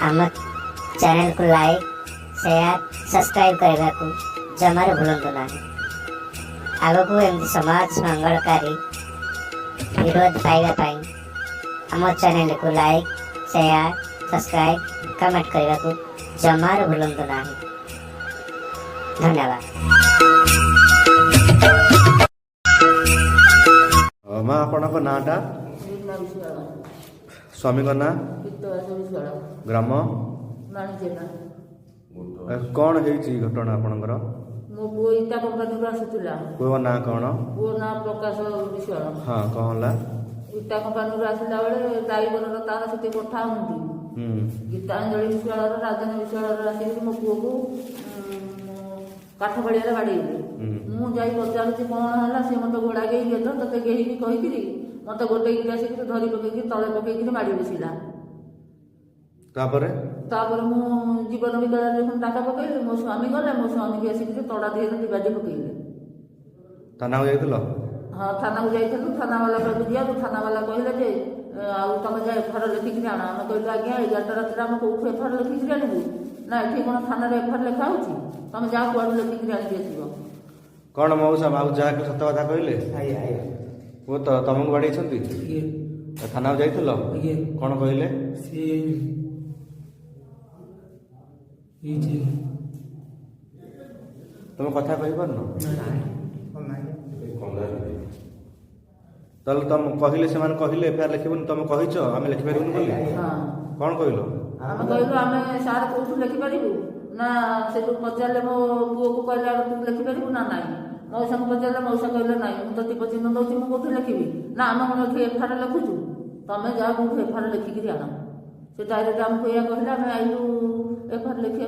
आम चैनल को like share subscribe करने को जमार भूलु ना। आग को एमती समाज मंगलकारी वीडियो पाइबा आम चैनल को लाइक शेयर सब्सक्राइब कमेंट करने को जमार भूलु ना। धन्यवाद। माँ आपणक नाटा स्वामी ना ग्राम कौन है घटना आपणकर मो पुओ इटा कंपानी आसूला। पुओ ना कौन? पुओ ना प्रकाश विश्वाल। हाँ कौन ला? इटा कंपानी आसला बेले ड्राइवर तार से कथा हूँ गीतांजलि विश्वाल राजन विश्वाल आसिक मो पुओ को काठ बड़िया बाड़े मुझे पचारूँ कौन है सी मत घोड़ा गई तो कही कहीकि मत गोटे गिरी आसिक धरी पकईकि तले पकईकि माड़ी बसला। तापर मु जीवन विकल टाका पकईली मो स्वामी गले मो स्वामी की आसिक तड़ा दिए डिबाजी पकईले। थाना को जाइल? हाँ थाना को जाइलु। थाना वाला पाक दिया थाना वाला कहले जे तुम जा एफआईआर लिखिक आण। आम कहलु आज्ञा 11टा रात आम कौन एफआईआर लिखिक आणबू ना ये कौन थाना एफआईआर लिखा हो तुम जा कुआड़ लिखिक आनिक आसब। कौन मौसा बाबू जहाँ सत कथा कहले वो तो तुमको बाड़ी थाना को जाइल कौन कहले? तुम कथा कही पारन तल तुम कहले से कहले एफआईआर लिखबन तुम कहिच आम लिखिपारूँ बोली कौन कहल? आम कहलु आम सार कौटू लिखिपारू ना से पचारे मो पुओ को कहले तू लिखिपारू ना ना मौसा को पचारे मौसा कहले ना मुझे टीप चिन्ह दूसरी मुझे लिखी ना आम कौन एफआईआर लिखुचु तुम जा कौन एफआईआर लिखिक आण से डायरेक्ट आमको या कहले आम आइलु एफआईआर लिखा।